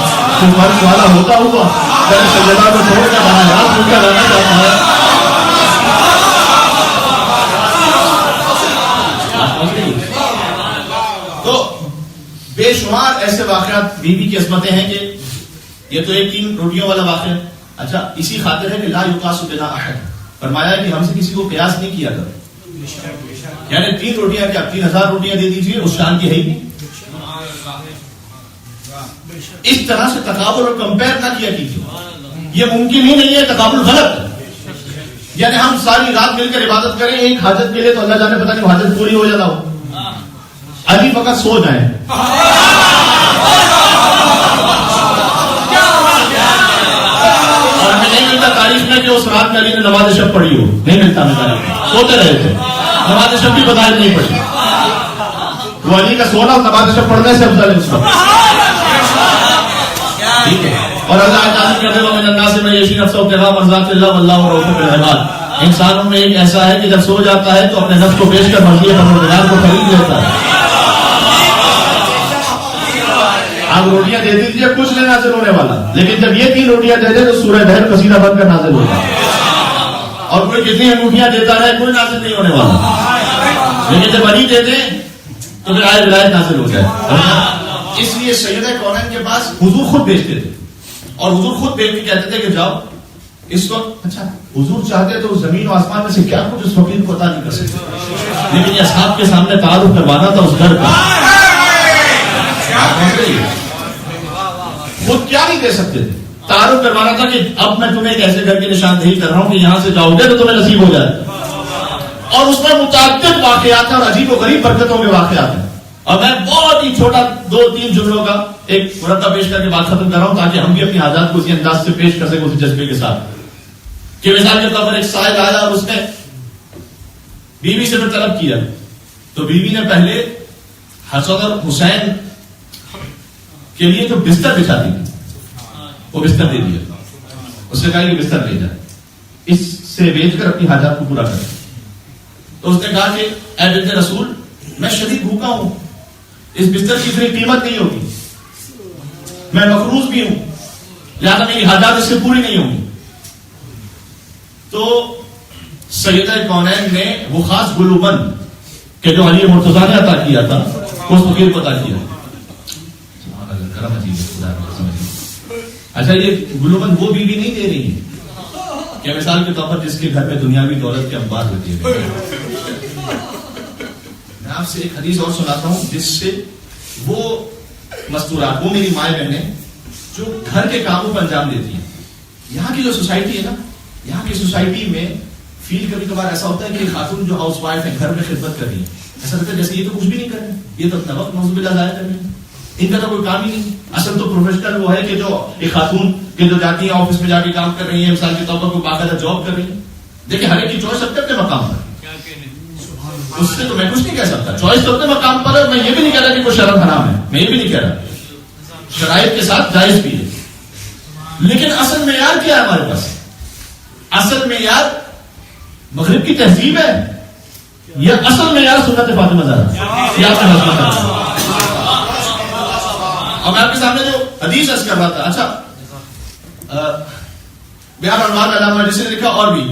تو فرش والا ہوتا ہوا در سیدہ کو چھوڑ کر براہ راست مل کر آنا چاہتا ہے۔ تو بے شمار ایسے واقعات بیوی کی عظمتیں ہیں کہ یہ تو ایک تین روٹیوں والا واقعہ ہے۔ اچھا، اسی خاطر ہے کہ لا یقاس بنا احد، فرمایا کہ ہم سے کسی کو قیاس نہیں کیا کرو، یعنی تین روٹیاں کیا 3000 روٹیاں دے دیجیے، اس شان کی ہے ہی نہیں۔ اس طرح سے تقابل اور کمپیئر نہ کیا کیجیے، یہ ممکن ہی نہیں ہے، تقابل غلط ہے۔ یعنی ہم ساری رات مل کر عبادت کریں ایک حاجت کے لیے تو اللہ جانے پتہ نہیں حاجت پوری ہو جاتا ہو، علی فقط سو جائیں۔ اور ہمیں نہیں ملتا تاریخ میں کہ اس رات میں علی نے نماز شب پڑھی ہو، نہیں ملتا ہمیں تاریخ میں، سوتے رہے تھے، نماز شب بھی بظاہر نہیں پڑھی۔ وہ علی کا سونا نماز اشرف پڑھنے سے افضل ہے اس وقت. ٹھیک ہے. اور اللہ تعالیٰ کہتے ہیں ومن الناس من یشری نفسه ابتغاء مرضات اللہ واللہ رؤوف بالعباد. انسانوں میں ایک ایسا ہے کہ جب سو جاتا ہے تو اپنے نفس کو بیچ کر مرضی پروردگار کو خرید لیتا ہے. آپ روٹیاں دے دیجیے کچھ نہیں نازل ہونے والا, لیکن جب یہ 3 روٹیاں دے دے تو سورہ دہر قصیدہ بن کر نازل ہوتا ہے. اور کوئی کتنی انگوٹھیاں دیتا رہے کوئی نازل نہیں ہونے والا, لیکن جب علی دے دیں تو پھر آئے ولایت نازل ہو جائے. اس لیے سیدہ کونین کے پاس حضور خود بھیجتے تھے, اور حضور خود بھیج کے کہتے تھے کہ جاؤ اس وقت. اچھا حضور چاہتے تو زمین و آسمان میں سے کیا کچھ اس فقیر کو عطا نہیں کر سکتے, لیکن یہ اصحاب کے سامنے تعارف کروانا تھا اس گھر کا. خود کیا نہیں دے سکتے تھے, تعارف کروانا تھا کہ اب میں تمہیں ایک ایسے گھر کی نشاندہی کر رہا ہوں کہ یہاں سے جاؤ گے تو تمہیں نصیب ہو جائے. اور اس میں متعدد واقعات ہیں اور عجیب و غریب برکتوں کے واقعات ہیں. اور میں بہت ہی چھوٹا 2-3 جملوں کا ایک مرتبہ پیش کر کے بات ختم کر رہا ہوں تاکہ ہم بھی اپنی حاجات کو اسی انداز سے پیش کر سکیں اسی جذبے کے ساتھ. کہ مثال کے طور پر ایک سائل آیا اور اس نے بیوی سے پھر طلب کیا, تو بیوی نے پہلے حسن اور حسین کے لیے جو بستر بچھا دی وہ بستر دے دیا. اس نے کہا کہ بستر لے جائے, اس سے بیچ کر اپنی حاجات کو پورا کر. تو اس نے کہا کہ اے بنت رسول میں شدید بھوکا ہوں, اس بستر کی اتنی قیمت نہیں ہوگی, میں مقروض بھی ہوں, لہٰذا میری حاجات اس سے پوری نہیں ہوں گی. تو سیدہ کونین نے وہ خاص گلوبند کہ جو علی مرتضیٰ نے عطا کیا تھا اس فقیر کو عطا کیا. اچھا یہ گلوبند وہ بیوی نہیں دے رہی ہے کہ مثال کے طور پر جس کے گھر میں دنیاوی دولت کے انبار ہوتی ہے. میں آپ سے ایک حدیث اور سناتا ہوں جس سے وہ مستورات, وہ میری مائیں بہنیں جو گھر کے کاموں پر انجام دیتی ہیں. یہاں کی جو سوسائٹی ہے نا, یہاں کی سوسائٹی میں فیل کبھی کبھار ایسا ہوتا ہے کہ خاتون جو ہاؤس وائف ہے گھر میں خدمت کر رہی ہے, ایسا لگتا ہے جیسے یہ تو کچھ بھی نہیں کر رہے, یہ تو اپنا وقت محضوب اللہ ضائع کر رہے ہیں, ان کا تو کوئی کام ہی نہیں. اصل تو پروفیشنل وہ ہے کہ جو ایک خاتون کہ جو جاتی ہیں آفس میں جا کے کام کر رہی ہیں, مثال کے طور پر کوئی باقاعدہ جاب کر رہی ہے. دیکھیں ہر ایک کی چوائس اپنے اپنے مقام پر, اس سے تو میں کچھ نہیں کہہ سکتا, چوائس تو اپنے مقام پر ہے. میں یہ بھی نہیں کہہ رہا کہ کوئی شرم حرام ہے, میں یہ بھی نہیں کہہ رہا, شرائط کے ساتھ جائز بھی ہے. لیکن اصل معیار کیا ہے ہمارے پاس؟ اصل معیار مغرب کی تہذیب ہے یا اصل معیار سنت فاطمہ زہرا یا اور میں آپ کے سامنے جو حدیث عرض کر رہا تھا. اچھا بیان عنوان علامہ جس نے لکھا اور بھی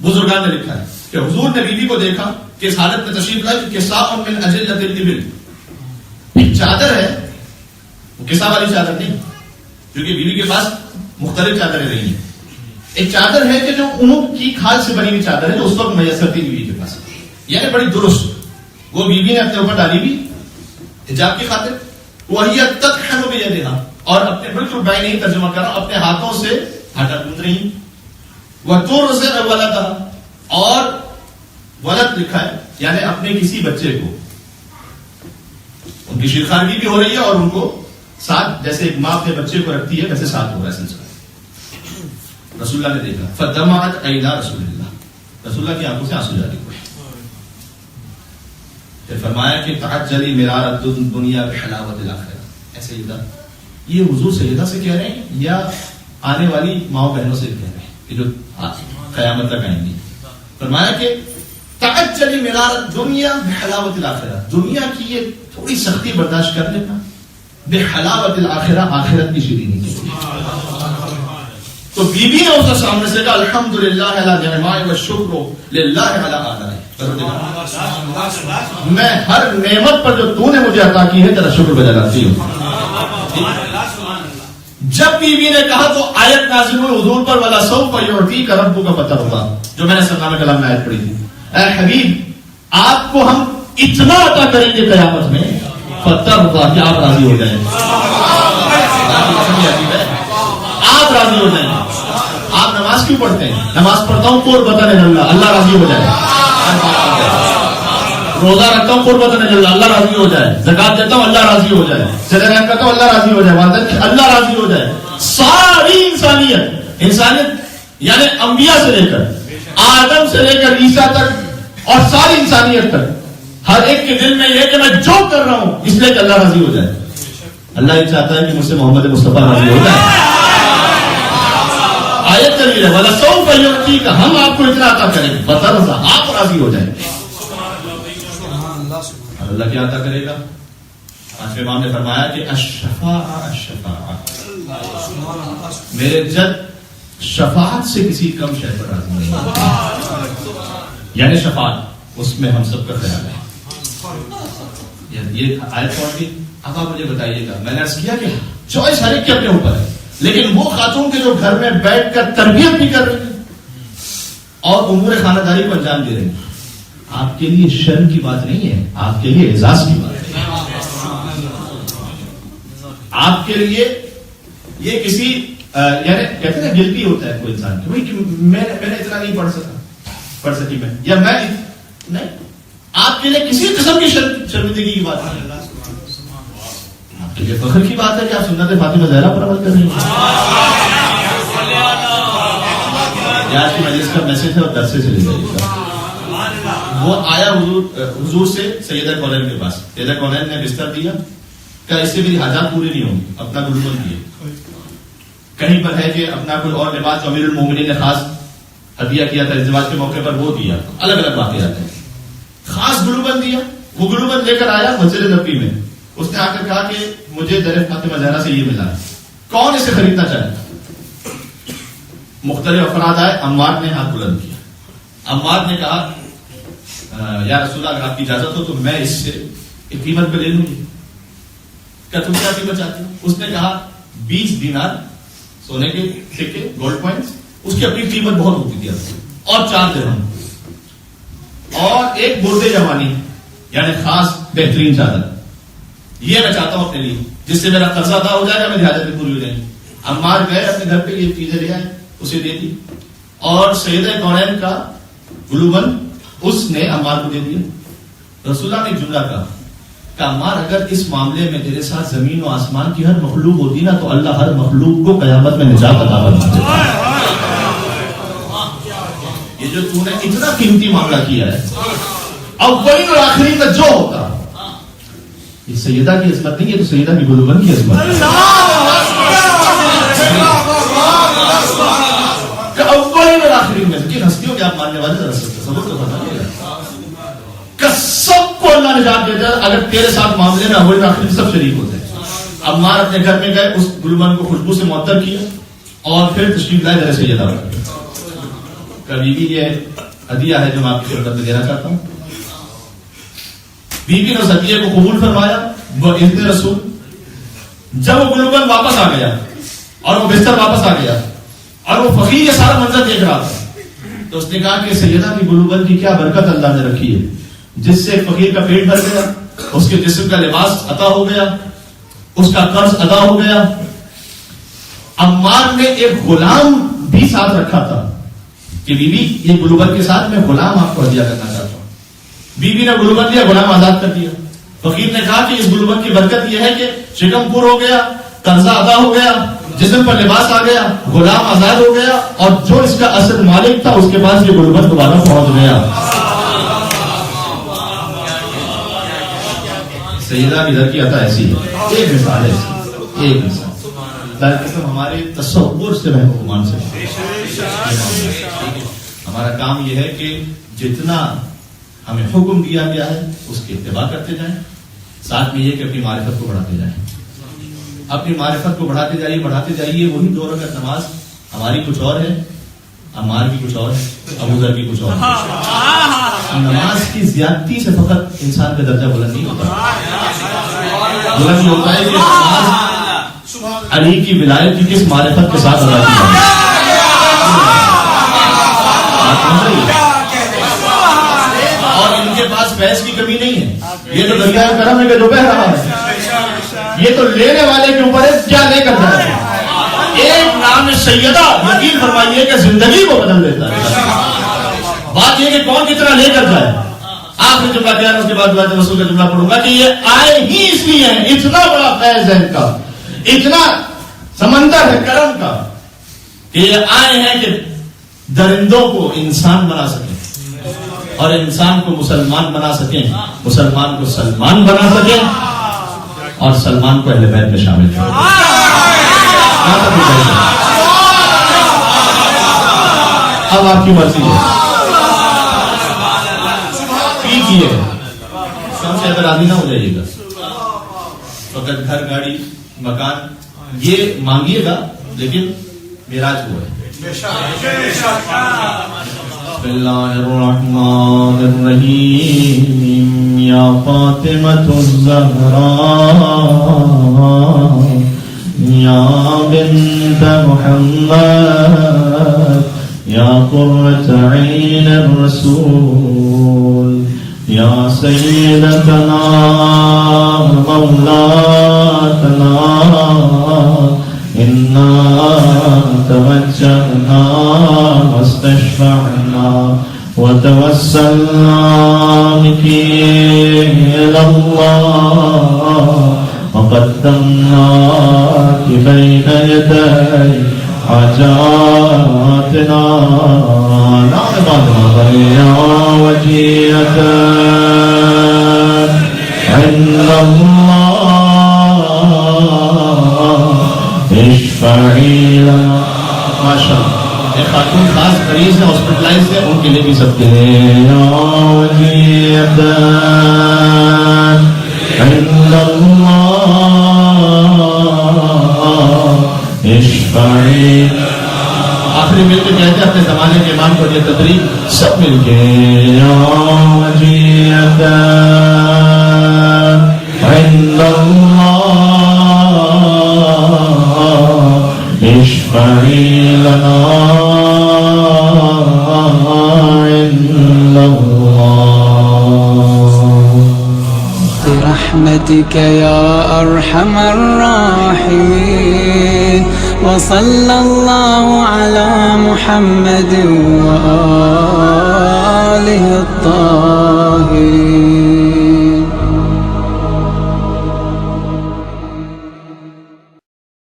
بزرگان نے لکھا ہے کہ حضور نے بیوی کو دیکھا کہ اس حالت میں تشریف لائے کہ کساء من اجلۃ الابل, ایک چادر ہے, وہ کسا والی چادر نہیں کیونکہ بیوی کے پاس مختلف چادریں رہی ہیں. ایک چادر ہے کہ جو اونٹ کی کھال سے بنی ہوئی چادر ہے جو اس وقت میسر تھی بیوی کے پاس, یعنی بڑی درست. وہ بیوی نے اپنے اوپر ڈالی بھی حجاب کی خاطر, وہی تطحن بیدہا, اور اپنے بالکل بائیں نہیں ترجمہ کر رہا, اپنے ہاتھوں سے آٹا گوندھ رہی. وترضع ولدہا, اور ولد لکھا ہے یعنی اپنے کسی بچے کو, ان کی شیرخواری بھی ہو رہی ہے اور ان کو ساتھ, جیسے ایک ماں اپنے بچے کو رکھتی ہے ویسے ساتھ ہو رہا ہے سلسلہ. رسول اللہ نے دیکھا فدمعت عینا رسول اللہ, رسول اللہ کی آنکھوں سے آنسو جاری ہوئے. پھر فرمایا کہ تعجلی مرارت دنیا بحلاوت الاخرہ. اے سیدہ, یہ حضور سیدہ سے کہہ رہے ہیں یا آنے والی ماؤں بہنوں سے کہہ رہے ہیں کہ جو قیامت تک آئیں گی؟ فرمایا کہ تعجلی مرارت دنیا بحلاوت الاخرہ, دنیا کی یہ تھوڑی سختی برداشت کر لینا, بحلاوت الاخرہ, آخرت کی شیرینی کی. تو بی بی نے اس کے سامنے سے کہا الحمدللہ علی نعمائے والشکر للہ علی آلائے, میں ہر نعمت پر جو تو نے مجھے عطا کی ہے تیرا شکر بجا لاتی ہوں. جب بیوی نے کہا تو آیت نازل ہوئی حضور پر ولا سوف یعطیک ربک فترضی, جو میں نے سلام کلام میں آیت پڑھی تھی. اے حبیب آپ کو ہم اتنا عطا کریں گے قیامت میں فترضی, کہ آپ راضی ہو جائیں. آپ راضی ہو جائیں. آپ نماز کیوں پڑھتے ہیں؟ نماز پڑھتا ہوں قربتاً اللہ, اللہ راضی ہو جائے. روزہ رکھتا ہوں قربتاً اللہ, اللہ راضی ہو جائے. زکات دیتا ہوں اللہ راضی ہو جائے. صلہ رحم کرتا ہوں اللہ راضی ہو جائے. والدین اللہ راضی ہو جائے. ساری انسانیت یعنی انبیاء سے لے کر آدم سے لے کر عیسیٰ تک اور ساری انسانیت تک ہر ایک کے دل میں یہ کہ میں جو کر رہا ہوں اس لیے کہ اللہ راضی ہو جائے. اللہ یہ چاہتا ہے کہ مجھ سے محمد مصطفیٰ راضی ہو جائے. آیت کریے وَلَسَوْفَ يُعْطِيكَ, ہم آپ کو اتنا عطا کریں گے بترضى, آپ راضی ہو جائیں گے. اللہ کیا عطا کرے گا؟ پانچویں امام نے فرمایا کہ الشفاعہ, میرے جد شفاعت سے کسی کم شے پر راضی نہیں, یعنی شفاعت اس میں ہم سب کا خیال ہے. یہ آیت پڑھ کے اب آپ مجھے بتائیے گا, میں نے عرض کیا کہ چوائس ہر ایک کے اپنے اوپر ہے, لیکن وہ خاتون کے جو گھر میں بیٹھ کر تربیت بھی کر رہی ہیں اور امور خانہ داری کو انجام دے رہی ہیں, آپ کے لیے شرم کی بات نہیں ہے, آپ کے لیے اعزاز کی بات ہے. آپ کے لیے یہ کسی یعنی کہتے ہیں گلٹی ہوتا ہے کوئی انسان کہ میں نے اتنا نہیں پڑھ سکی میں, یا میں نہیں, آپ کے لیے کسی قسم کی شرمندگی کی بات نہیں, آپ کے لیے فخر کی بات ہے کہ آپ سنت فاطمہ زہرا پر عمل کر رہے ہیں. آج کی مجلس کا میسج ہے اور درس سے لے جائیے گا. وہ آیا حضور سے سیدہ کونین کے پاس, سیدہ کونین نے بستر دیا کہ اس سے میری حاجات پوری نہیں ہوں گی, اپنا گلوبند دیے. کہیں پر ہے کہ اپنا کوئی اور لباس امیر المومنین نے خاص ہدیہ کیا تھا ازدواج کے موقع پر, وہ دیا. الگ الگ واقعات ہیں. خاص گلوبند دیا, وہ گلوبند لے کر آیا مسجد نبوی میں. اس نے آ کر کہا کہ مجھے در فاطمہ زہرا سے یہ ملا ہے, کون اسے خریدنا چاہے؟ مختلف افراد آئے. عمار نے ہاتھ بلند کیا. عمار نے کہا یا رسول اللہ اگر آپ کی اجازت ہو تو میں اس سے ایک قیمت پہ لے لوں گی. کیا تم کیا قیمت چاہتے ہو؟ اس نے کہا 20 دینار سونے کے سکے, گولڈ کوائنس, اس کی اپنی قیمت بہت ہوتی تھی, اور 4 درہم اور ایک برد جوانی یعنی خاص بہترین چادر, یہ میں چاہتا ہوں اپنے لیے جس سے میرا قرضہ ادا ہو جائے گا, میری حاجت بھی پوری ہو جائے گی. عمار گئے اپنے گھر پہ, یہ چیزیں لے آئے, اسے دے دی, اور سیدہ کونین کا گلوبند اس نے عمار کو دے دیا. رسول اللہ نے جملہ کہا کہ عمار اگر اس معاملے میں تیرے ساتھ زمین و آسمان کی ہر مخلوق ہوتی نا تو اللہ ہر مخلوق کو قیامت میں نجات عطا فرما دیتا. یہ جو تو نے اتنا قیمتی معاملہ کیا ہے, اولین اور آخرین کا جو ہوتا, یہ سیدہ کی عظمت نہیں ہے, تو سیدہ کی گلوبند کی عظمت ہے. کہ اولین اور آخرین میں کن ہستیوں کے آپ ماننے والے ذرا تصور تو فرمائیے گا کہ سب کو اللہ نجات دیتا ہے اگر تیرے ساتھ معاملے میں اولین اور آخرین سب شریک ہوتے ہیں. عمار اپنے گھر میں گئے, اس گلوبند کو خوشبو سے معطر کیا اور پھر تشریف لائے ذرا سیدہ پر. بی بی یہ ہدیہ ہے جو میں آپ کی خدمت میں دینا چاہتا ہوں. بی بی نے اس ہدیہ کو قبول فرمایا باذن رسول. جب وہ گلوبند واپس آ گیا اور وہ بستر واپس آ گیا اور وہ فقیر یہ سارا منظر دیکھ رہا تھا, تو اس نے کہا کہ سیدہ کی گلوبند کی کیا برکت اللہ نے رکھی ہے, جس سے فقیر کا پیٹ بھر گیا, اس کے جسم کا لباس عطا ہو گیا, اس کا قرض ادا ہو گیا. عمار نے ایک غلام بھی ساتھ رکھا تھا کہ بی بی یہ گلوبند کے ساتھ میں غلام آپ کو ہدیہ کرنا چاہتا ہوں. بی بی نے گلوبند لیا, غلام آزاد کر دیا. فقیر نے کہا کہ اس گلوبند کی برکت یہ ہے کہ شکم پور ہو گیا, قرضہ ادا ہو گیا, جسم پر لباس آ گیا, غلام آزاد ہو گیا, اور جو اس کا اصل مالک تھا اس کے پاس یہ گلوبند دوبارہ پہنچ گیا. سیدہ کی در کی عطا ایسی ہے. ایک مثال ہے, ایک مثال ہمارے تصور سے محکومان سے. ہمارا کام یہ ہے کہ جتنا ہمیں حکم دیا گیا ہے اس کی اتباع کرتے جائیں, ساتھ میں یہ کہ اپنی معرفت کو بڑھاتے جائیں. اپنی معرفت کو بڑھاتے جائیے. وہی 2 رکعت نماز ہماری کچھ اور ہے, عمار کی کچھ اور ہے, ابو ذر کی کچھ اور ہے. نماز کی زیادتی سے فقط انسان کا درجہ بلند نہیں ہوتا. بلند ہوتا ہے کہ نماز علی کی ولایت کی کس معرفت کے ساتھ ادا کی جائے. اور ان کے پاس فیض کی کمی نہیں ہے. یہ تو دریا کرم ہے کہ جو بہ رہا ہے, یہ تو لینے والے کے اوپر ہے کیا لے کر جائے. ایک نام سیدہ یقین فرمائیے کہ زندگی کو بدل دیتا ہے. بات یہ کہ کون کتنا لے کر جائے. آخری جملہ کیا ہے, اس کے بعد رسول کا جملہ پڑھوں گا کہ یہ آئے ہی اس لیے ہیں, اتنا بڑا فیض ہے ان کا, اتنا سمندر ہے کرم کا کہ یہ آئے ہیں کہ درندوں کو انسان بنا سکے. اور انسان کو مسلمان بنا سکیں، مسلمان کو سلمان بنا سکیں، اور سلمان کو اہل بیت میں شامل کریں. اب آپ کی مرضی ہے، کیجیے، کم سے اگر راضی نہ ہو جائیے گا. فقط گھر، گاڑی، مکان یہ مانگیے گا، لیکن معراج ہوا ہے. بسم اللہ الرحمن الرحیم. یا فاطمة الزہراء یا بنت محمد یا قرۃ عین الرسول یا سیدتنا مولاتنا انا توجہنا واستشفعنا وتوسلنا بك إلى الله وقدمناك بين يدي حاجاتنا. نعم يا وجيهة عند الله اشفعي لنا. ما شاء اللہ. ایک خاتون خاص مریض ہے، ہاسپٹلائز ہے، ان کے لیے بھی سب کے لیے عند اللہ اشفعی. آخری مل کے کہتے ہیں اپنے زمانے کے امام کو یہ تدریب سب مل کے عند اللہ اشفعی لنا برحمتك يا أرحم الراحمين. وصلى الله على محمد وآله الطاهرين.